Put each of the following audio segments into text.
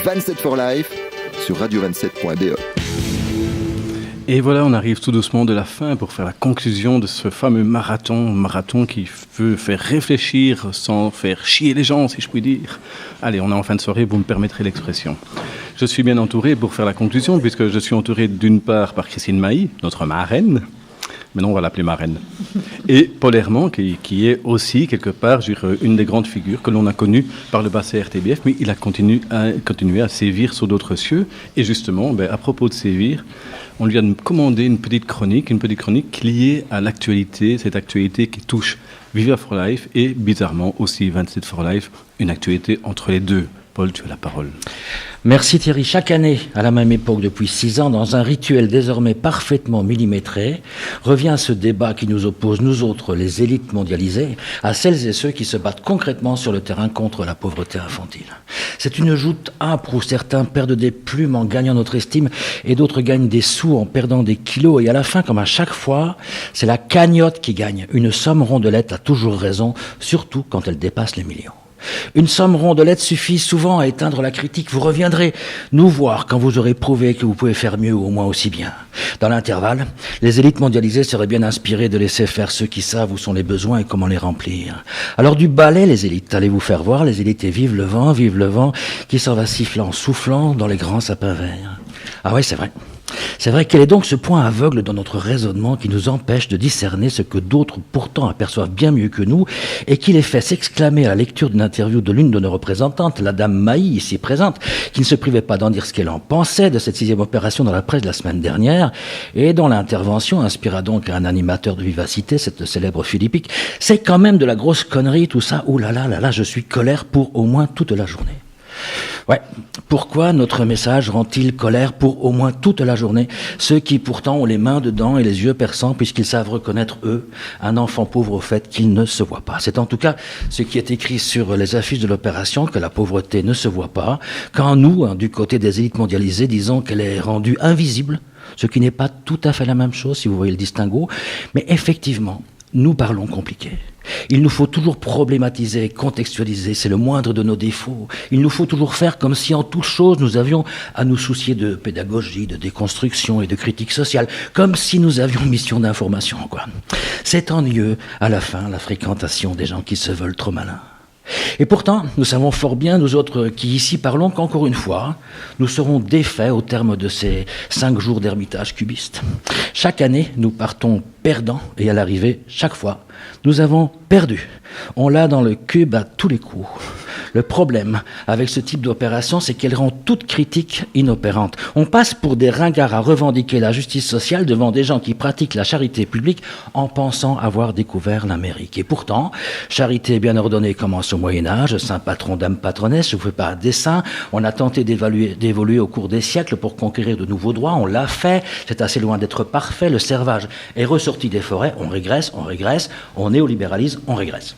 27 for Life sur radio27.be. Et voilà, on arrive tout doucement de la fin pour faire la conclusion de ce fameux marathon qui veut faire réfléchir sans faire chier les gens, si je puis dire. Allez, on est en fin de soirée, vous me permettrez l'expression. Je suis bien entouré pour faire la conclusion, puisque je suis entouré d'une part par Christine Mailly, notre marraine. Maintenant, on va l'appeler marraine. Et Paul Herman, qui est aussi, quelque part, une des grandes figures que l'on a connues par le bassin RTBF, mais il a continué à sévir sur d'autres cieux. Et justement, à propos de sévir, on lui a commandé une petite chronique liée à l'actualité, cette actualité qui touche Viva for Life et, bizarrement, aussi 27 for Life, une actualité entre les deux. Paul, tu as la parole. Merci Thierry. Chaque année, à la même époque depuis 6 ans, dans un rituel désormais parfaitement millimétré, revient ce débat qui nous oppose, nous autres, les élites mondialisées, à celles et ceux qui se battent concrètement sur le terrain contre la pauvreté infantile. C'est une joute âpre où certains perdent des plumes en gagnant notre estime et d'autres gagnent des sous en perdant des kilos. Et à la fin, comme à chaque fois, c'est la cagnotte qui gagne. Une somme rondelette a toujours raison, surtout quand elle dépasse les millions. Une somme rondelette suffit souvent à éteindre la critique. Vous reviendrez nous voir quand vous aurez prouvé que vous pouvez faire mieux ou au moins aussi bien. Dans l'intervalle, les élites mondialisées seraient bien inspirées de laisser faire ceux qui savent où sont les besoins et comment les remplir. Alors du balai, les élites, allez vous faire voir, les élites, et vive le vent qui s'en va sifflant, soufflant dans les grands sapins verts. Ah oui, c'est vrai. C'est vrai, quel est donc ce point aveugle dans notre raisonnement qui nous empêche de discerner ce que d'autres pourtant aperçoivent bien mieux que nous et qui les fait s'exclamer à la lecture d'une interview de l'une de nos représentantes, la dame Mailly, ici présente, qui ne se privait pas d'en dire ce qu'elle en pensait de cette 6e opération dans la presse la semaine dernière et dont l'intervention inspira donc à un animateur de vivacité, cette célèbre Philippique. C'est quand même de la grosse connerie tout ça, ouh là là, je suis colère pour au moins toute la journée. Ouais, pourquoi notre message rend-il colère pour au moins toute la journée ceux qui pourtant ont les mains dedans et les yeux perçants puisqu'ils savent reconnaître, eux, un enfant pauvre au fait qu'il ne se voit pas. C'est en tout cas ce qui est écrit sur les affiches de l'opération, que la pauvreté ne se voit pas, quand nous, du côté des élites mondialisées, disons qu'elle est rendue invisible, ce qui n'est pas tout à fait la même chose si vous voyez le distinguo, mais effectivement, nous parlons compliqué. Il nous faut toujours problématiser, contextualiser, c'est le moindre de nos défauts. Il nous faut toujours faire comme si en toute chose nous avions à nous soucier de pédagogie, de déconstruction et de critique sociale, comme si nous avions mission d'information, quoi. C'est ennuyeux, à la fin, la fréquentation des gens qui se veulent trop malins. Et pourtant, nous savons fort bien, nous autres qui ici parlons, qu'encore une fois, nous serons défaits au terme de ces 5 jours d'ermitage cubiste. Chaque année, nous partons perdants et à l'arrivée, chaque fois, nous avons perdu. On l'a dans le cube à tous les coups. Le problème avec ce type d'opération, c'est qu'elle rend toute critique inopérante. On passe pour des ringards à revendiquer la justice sociale devant des gens qui pratiquent la charité publique en pensant avoir découvert l'Amérique. Et pourtant, charité bien ordonnée commence au Moyen-Âge, saint patron, dame patronesse, je ne vous fais pas un dessin. On a tenté d'évoluer au cours des siècles pour conquérir de nouveaux droits, on l'a fait, c'est assez loin d'être parfait, le servage est ressorti des forêts, on régresse, on néolibéralise, on régresse.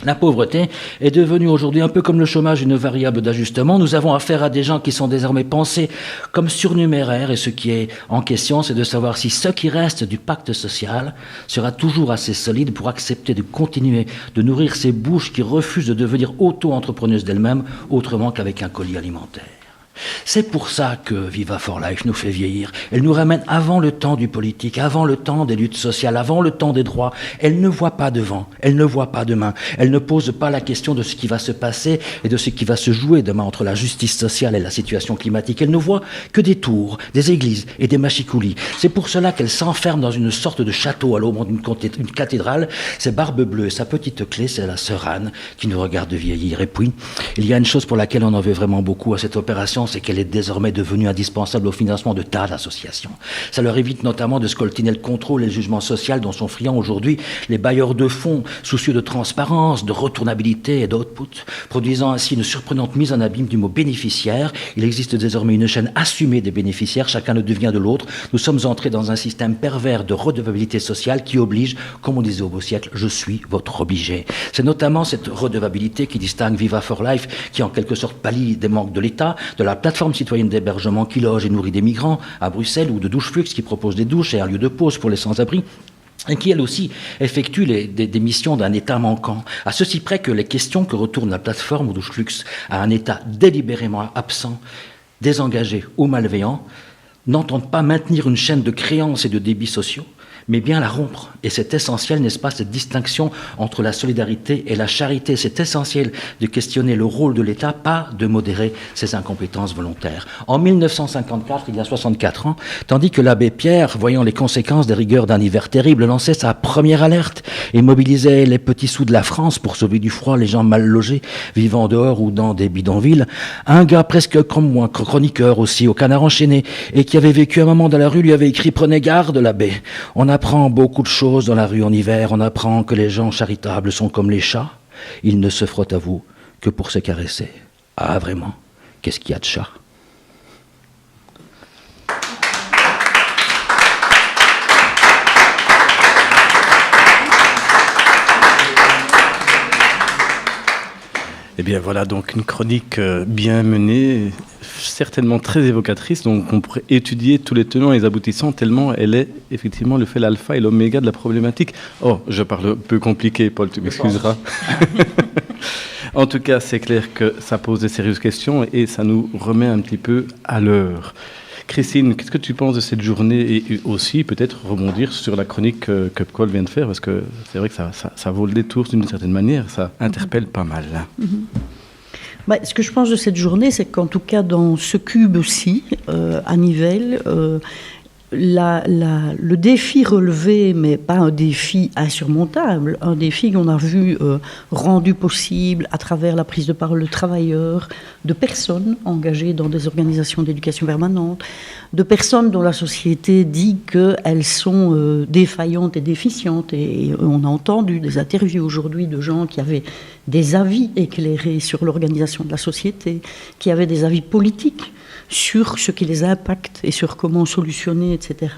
La pauvreté est devenue aujourd'hui un peu comme le chômage une variable d'ajustement. Nous avons affaire à des gens qui sont désormais pensés comme surnuméraires et ce qui est en question, c'est de savoir si ce qui reste du pacte social sera toujours assez solide pour accepter de continuer de nourrir ces bouches qui refusent de devenir auto-entrepreneuses d'elles-mêmes autrement qu'avec un colis alimentaire. C'est pour ça que Viva for Life nous fait vieillir. Elle nous ramène avant le temps du politique, avant le temps des luttes sociales, avant le temps des droits. Elle ne voit pas devant, elle ne voit pas demain. Elle ne pose pas la question de ce qui va se passer et de ce qui va se jouer demain entre la justice sociale et la situation climatique. Elle ne voit que des tours, des églises et des machicoulis. C'est pour cela qu'elle s'enferme dans une sorte de château à l'aube d'une cathédrale. C'est Barbe Bleue, sa petite clé, c'est la sœur Anne qui nous regarde vieillir. Et puis, il y a une chose pour laquelle on en veut vraiment beaucoup à cette opération, c'est qu'elle est désormais devenue indispensable au financement de tas d'associations. Ça leur évite notamment de scoltiner le contrôle et le jugement social dont sont friands aujourd'hui les bailleurs de fonds, soucieux de transparence, de retournabilité et d'output, produisant ainsi une surprenante mise en abîme du mot bénéficiaire. Il existe désormais une chaîne assumée des bénéficiaires, chacun le devient de l'autre. Nous sommes entrés dans un système pervers de redevabilité sociale qui oblige, comme on disait au beau siècle, je suis votre obligé. C'est notamment cette redevabilité qui distingue Viva for Life, qui en quelque sorte pallie des manques de l'État, de la plateforme citoyenne d'hébergement qui loge et nourrit des migrants à Bruxelles, ou de Douche Flux qui propose des douches et un lieu de pause pour les sans-abri. et qui, elle aussi, effectue des missions d'un État manquant, à ceci près que les questions que retourne la plateforme Doucheflux à un État délibérément absent, désengagé ou malveillant, n'entendent pas maintenir une chaîne de créances et de débits sociaux, mais bien la rompre. Et c'est essentiel, n'est-ce pas, cette distinction entre la solidarité et la charité. C'est essentiel de questionner le rôle de l'État, pas de modérer ses incompétences volontaires. En 1954, il y a 64 ans, tandis que l'abbé Pierre, voyant les conséquences des rigueurs d'un hiver terrible, lançait sa première alerte et mobilisait les petits sous de la France pour sauver du froid les gens mal logés, vivant dehors ou dans des bidonvilles, un gars presque comme moi, chroniqueur aussi, au Canard enchaîné, et qui avait vécu un moment dans la rue, lui avait écrit « Prenez garde, l'abbé ». On apprend beaucoup de choses dans la rue en hiver. On apprend que les gens charitables sont comme les chats. Ils ne se frottent à vous que pour se caresser. Ah, vraiment, qu'est-ce qu'il y a de chat ? Eh bien voilà, donc une chronique bien menée, certainement très évocatrice, donc on pourrait étudier tous les tenants et les aboutissants tellement elle est effectivement le fait l'alpha et l'oméga de la problématique. Oh, je parle un peu compliqué, Paul, tu m'excuseras. En tout cas, c'est clair que ça pose de sérieuses questions et ça nous remet un petit peu à l'heure. Christine, qu'est-ce que tu penses de cette journée et aussi peut-être rebondir sur la chronique que Paul vient de faire, parce que c'est vrai que ça vaut le détour d'une certaine manière, ça interpelle pas mal. Ce que je pense de cette journée, c'est qu'en tout cas dans ce cube-ci, à Nivelles, le défi relevé, mais pas un défi insurmontable, un défi qu'on a vu rendu possible à travers la prise de parole de travailleurs, de personnes engagées dans des organisations d'éducation permanente, de personnes dont la société dit qu'elles sont défaillantes et déficientes. Et on a entendu des interviews aujourd'hui de gens qui avaient des avis éclairés sur l'organisation de la société, qui avaient des avis politiques sur ce qui les impacte et sur comment solutionner, etc.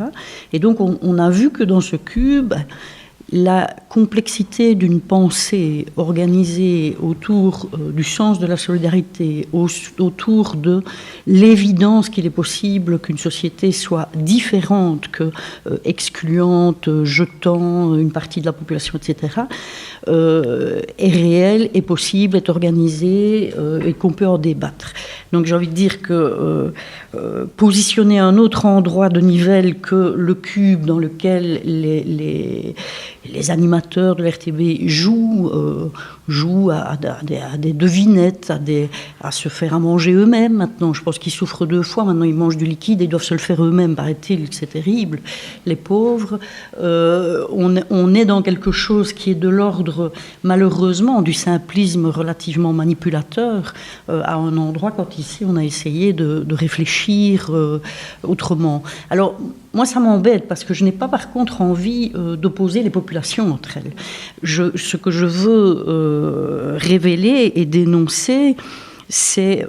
Et donc on a vu que dans ce cube, la complexité d'une pensée organisée autour du sens de la solidarité, autour de l'évidence qu'il est possible qu'une société soit différente, que excluante, jetant une partie de la population, etc., est réelle, est possible, est organisée et qu'on peut en débattre. Donc j'ai envie de dire que positionner un autre endroit de Nivelles que le cube dans lequel les animateurs de l'RTB jouent à des devinettes, à se faire à manger eux-mêmes maintenant. Je pense qu'ils souffrent 2 fois. Maintenant, ils mangent du liquide et ils doivent se le faire eux-mêmes, paraît-il. C'est terrible. Les pauvres. On est dans quelque chose qui est de l'ordre, malheureusement, du simplisme relativement manipulateur à un endroit quand ici, on a essayé de réfléchir autrement. Alors, moi, ça m'embête parce que je n'ai pas, par contre, envie d'opposer les populations entre elles. Ce que je veux révéler et dénoncer, c'est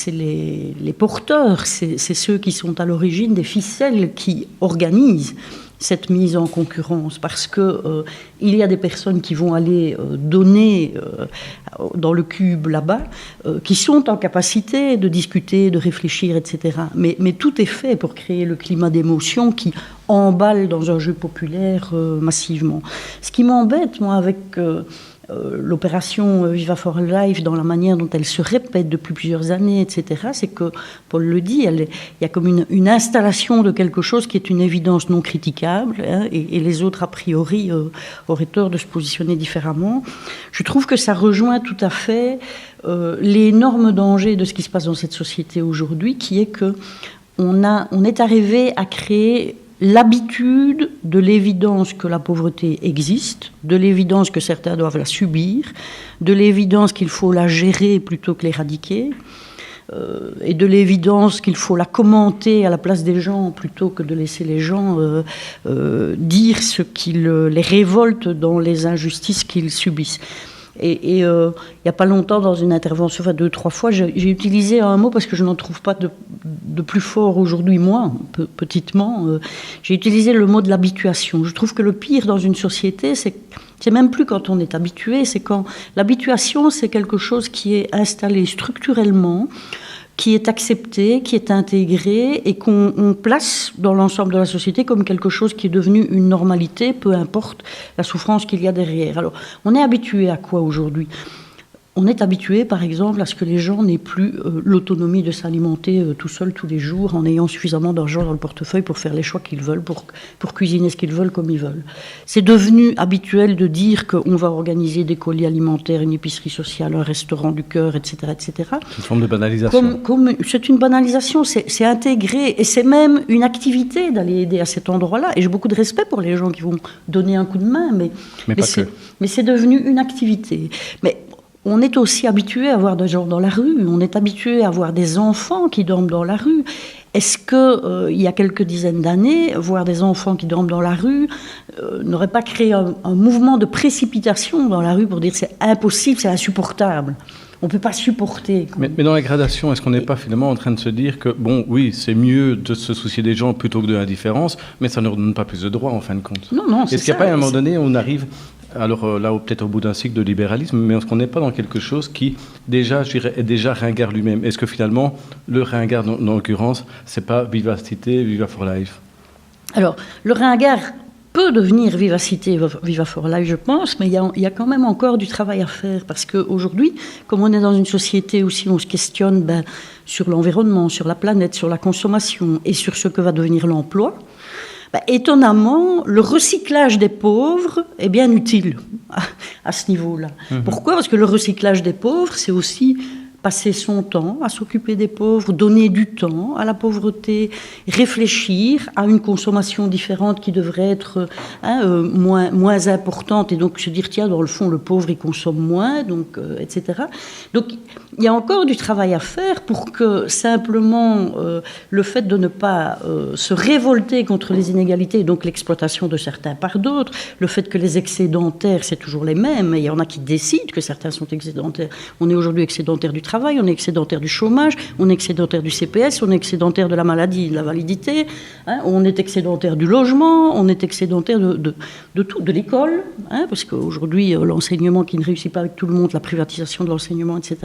les porteurs, c'est ceux qui sont à l'origine des ficelles qui organisent cette mise en concurrence, parce que il y a des personnes qui vont aller donner dans le cube là-bas, qui sont en capacité de discuter, de réfléchir, etc. Mais tout est fait pour créer le climat d'émotion qui emballe dans un jeu populaire massivement. Ce qui m'embête, moi, avec l'opération Viva for Life, dans la manière dont elle se répète depuis plusieurs années, etc., c'est que, Paul le dit, il y a comme une installation de quelque chose qui est une évidence non critiquable, hein, et les autres, a priori, auraient tort de se positionner différemment. Je trouve que ça rejoint tout à fait l'énorme danger de ce qui se passe dans cette société aujourd'hui, qui est que on est arrivé à créer l'habitude de l'évidence que la pauvreté existe, de l'évidence que certains doivent la subir, de l'évidence qu'il faut la gérer plutôt que l'éradiquer, et de l'évidence qu'il faut la commenter à la place des gens plutôt que de laisser les gens dire ce qui les révolte dans les injustices qu'ils subissent. Et il n'y a pas longtemps, dans une intervention, 2-3 fois, j'ai utilisé un mot parce que je n'en trouve pas de plus fort aujourd'hui, moi, petitement. J'ai utilisé le mot de l'habituation. Je trouve que le pire dans une société, c'est même plus quand on est habitué, c'est quand l'habituation, c'est quelque chose qui est installé structurellement, qui est accepté, qui est intégré et qu'on place dans l'ensemble de la société comme quelque chose qui est devenu une normalité, peu importe la souffrance qu'il y a derrière. Alors, on est habitué à quoi aujourd'hui ? On est habitué, par exemple, à ce que les gens n'aient plus l'autonomie de s'alimenter tout seuls tous les jours en ayant suffisamment d'argent dans le portefeuille pour faire les choix qu'ils veulent, pour cuisiner ce qu'ils veulent comme ils veulent. C'est devenu habituel de dire qu'on va organiser des colis alimentaires, une épicerie sociale, un restaurant du cœur, etc. etc. C'est une forme de banalisation. C'est une banalisation, c'est intégré et c'est même une activité d'aller aider à cet endroit-là. Et j'ai beaucoup de respect pour les gens qui vont donner un coup de main, mais c'est devenu une activité. Mais on est aussi habitué à voir des gens dans la rue, on est habitué à voir des enfants qui dorment dans la rue. Est-ce que, il y a quelques dizaines d'années, voir des enfants qui dorment dans la rue n'aurait pas créé un mouvement de précipitation dans la rue pour dire c'est impossible, c'est insupportable ? On ne peut pas supporter. Mais dans la gradation, est-ce qu'on n'est pas finalement en train de se dire que, bon, oui, c'est mieux de se soucier des gens plutôt que de l'indifférence, mais ça ne leur donne pas plus de droits en fin de compte ? Non, c'est ça. Est-ce qu'il n'y a pas à un moment donné, on arrive... Alors là, peut-être au bout d'un cycle de libéralisme, mais est-ce qu'on n'est pas dans quelque chose qui, déjà, je dirais, est déjà ringard lui-même ? Est-ce que finalement, le ringard, dans l'occurrence, c'est pas Vivacité, Viva for Life ? Alors, le ringard peut devenir Vivacité, Viva for Life, je pense, mais il y a quand même encore du travail à faire, parce qu'aujourd'hui, comme on est dans une société où si on se questionne sur l'environnement, sur la planète, sur la consommation et sur ce que va devenir l'emploi, étonnamment, le recyclage des pauvres est bien utile à ce niveau-là. Pourquoi ? Parce que le recyclage des pauvres, c'est aussi passer son temps à s'occuper des pauvres, donner du temps à la pauvreté, réfléchir à une consommation différente qui devrait être moins importante, et donc se dire, tiens, dans le fond, le pauvre, il consomme moins, donc, etc. Donc, il y a encore du travail à faire pour que, simplement, le fait de ne pas se révolter contre les inégalités, et donc l'exploitation de certains par d'autres, le fait que les excédentaires, c'est toujours les mêmes, et il y en a qui décident que certains sont excédentaires. On est aujourd'hui excédentaire du travail, on est excédentaire du chômage, on est excédentaire du CPS, on est excédentaire de la maladie, de la validité, on est excédentaire du logement, on est excédentaire de tout, de l'école, parce qu'aujourd'hui, l'enseignement qui ne réussit pas avec tout le monde, la privatisation de l'enseignement, etc.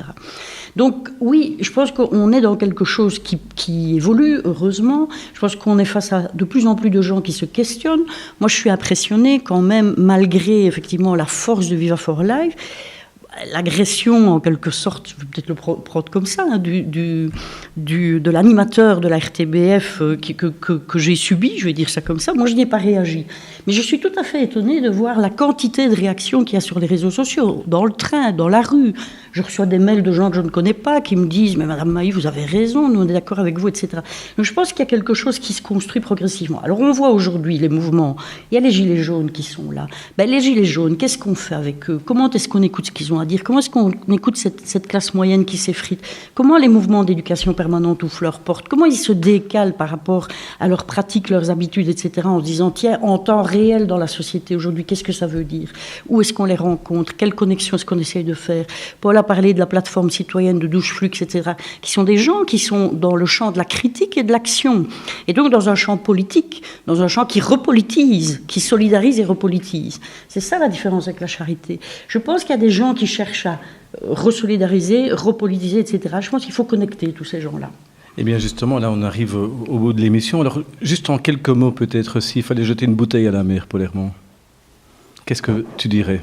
Donc oui, je pense qu'on est dans quelque chose qui évolue, heureusement. Je pense qu'on est face à de plus en plus de gens qui se questionnent. Moi, je suis impressionnée quand même, malgré effectivement la force de Viva for Life, l'agression, en quelque sorte, je vais peut-être le prendre comme ça, de l'animateur de la RTBF que j'ai subi, je vais dire ça comme ça. Moi, je n'y ai pas réagi. Mais je suis tout à fait étonnée de voir la quantité de réactions qu'il y a sur les réseaux sociaux, dans le train, dans la rue. Je reçois des mails de gens que je ne connais pas qui me disent « Mais Madame Mailly, vous avez raison, nous on est d'accord avec vous, etc. » Donc je pense qu'il y a quelque chose qui se construit progressivement. Alors on voit aujourd'hui les mouvements, il y a les gilets jaunes qui sont là. Les gilets jaunes, qu'est-ce qu'on fait avec eux ? Comment est-ce qu'on écoute ce qu'ils ont à dire ? Comment est-ce qu'on écoute cette classe moyenne qui s'effrite ? Comment les mouvements d'éducation permanente ouvrent leurs portes ? Comment ils se décalent par rapport à leurs pratiques, leurs habitudes, etc. en se disant « Tiens, en temps réel dans la société aujourd'hui, qu'est-ce que ça veut dire ? Où est-ce qu'on les rencontre ? Quelle connexion est-ce qu'on essaye de faire ?» Paul a parlé de la plateforme citoyenne de Doucheflux, etc., qui sont des gens qui sont dans le champ de la critique et de l'action. Et donc dans un champ politique, dans un champ qui repolitise, qui solidarise et repolitise. C'est ça la différence avec la charité. Je pense qu'il y a des gens qui cherchent à resolidariser, repolitiser, etc. Je pense qu'il faut connecter tous ces gens-là. Eh bien justement, là on arrive au bout de l'émission. Alors juste en quelques mots peut-être, s'il fallait jeter une bouteille à la mer, Paul Herman, qu'est-ce que tu dirais ?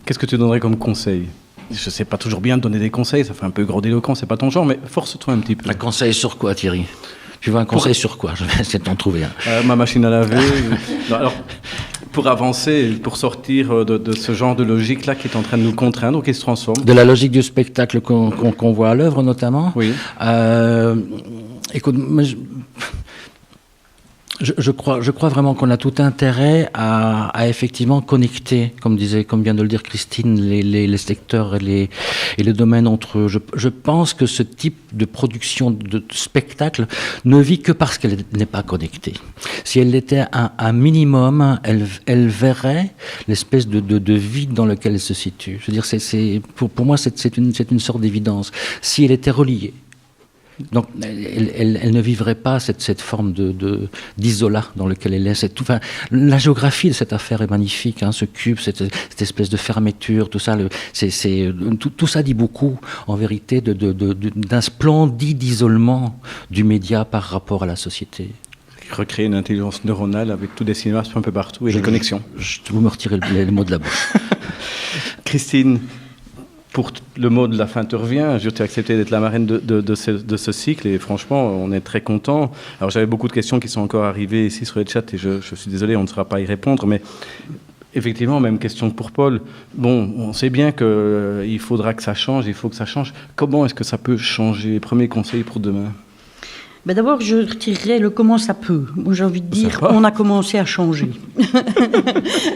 Qu'est-ce que tu donnerais comme conseil ? Je ne sais pas toujours bien de donner des conseils, ça fait un peu grandiloquent, c'est pas ton genre, mais force-toi un petit peu. Un conseil sur quoi, Thierry ? Tu veux un conseil sur quoi ? Je vais essayer de t'en trouver un. Ma machine à laver. Non, alors, pour avancer, pour sortir de ce genre de logique-là qui est en train de nous contraindre ou qui se transforme. De la logique du spectacle qu'on voit à l'œuvre, notamment. Oui. Écoute, je crois vraiment qu'on a tout intérêt à effectivement connecter, comme vient de le dire Christine, les secteurs et les domaines entre eux. Je pense que ce type de production de spectacle ne vit que parce qu'elle n'est pas connectée. Si elle était un minimum, elle verrait l'espèce de vide dans lequel elle se situe. Je veux dire, pour moi, c'est une sorte d'évidence. Si elle était reliée, Donc, elle ne vivrait pas cette forme d'isolat dans lequel elle est. La géographie de cette affaire est magnifique, ce cube, cette espèce de fermeture, tout ça. Tout ça dit beaucoup, en vérité, d'un splendide isolement du média par rapport à la société. Recréer une intelligence neuronale avec tous des synapses un peu partout et les connexions. Vous me retirez les mots de la bouche. Christine, pour le mot de la fin te revient. Tu as accepté d'être la marraine de ce cycle et franchement, on est très contents. Alors j'avais beaucoup de questions qui sont encore arrivées ici sur le chat et je suis désolé, on ne saura pas y répondre, mais effectivement, même question pour Paul. Bon, on sait bien qu'il faudra que ça change, il faut que ça change. Comment est-ce que ça peut changer? Premier conseil pour demain. Ben d'abord, je retirerai le comment ça peut. Moi, j'ai envie de dire, on a commencé à changer.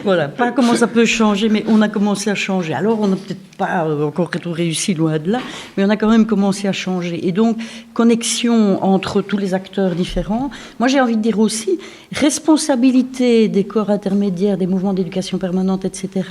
Voilà, pas comment ça peut changer, mais on a commencé à changer. Alors, on n'a peut-être pas encore tout réussi, loin de là, mais on a quand même commencé à changer. Et donc, connexion entre tous les acteurs différents. Moi, j'ai envie de dire aussi, responsabilité des corps intermédiaires, des mouvements d'éducation permanente, etc.,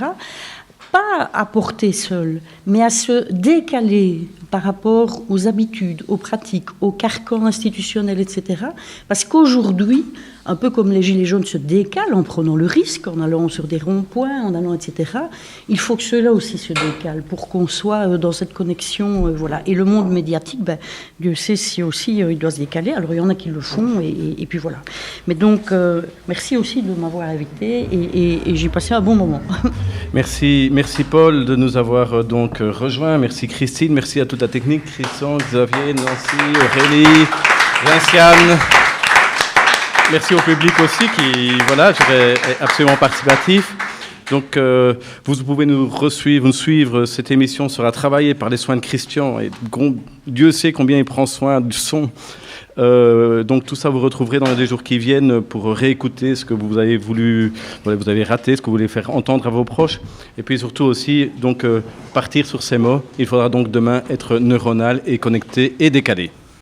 pas à porter seul, mais à se décaler par rapport aux habitudes, aux pratiques, aux carcans institutionnels, etc. Parce qu'aujourd'hui, un peu comme les Gilets jaunes se décalent en prenant le risque, en allant sur des ronds-points, en allant, etc., il faut que ceux-là aussi se décalent pour qu'on soit dans cette connexion. Voilà. Et le monde médiatique, Dieu sait si aussi il doit se décaler. Alors il y en a qui le font, et puis voilà. Mais donc, merci aussi de m'avoir invité, et j'ai passé un bon moment. Merci Paul de nous avoir donc rejoints. Merci Christine, merci à toute la technique, Christian, Xavier, Nancy, Aurélie, Vinciane. Merci au public aussi qui, est absolument participatif. Donc, vous pouvez nous suivre. Cette émission sera travaillée par les soins de Christian. Et Dieu sait combien il prend soin du son. Donc, tout ça, vous retrouverez dans les jours qui viennent pour réécouter ce que vous avez voulu, vous avez raté, ce que vous voulez faire entendre à vos proches. Et puis surtout aussi, donc, partir sur ces mots. Il faudra donc demain être neuronal et connecté et décalé.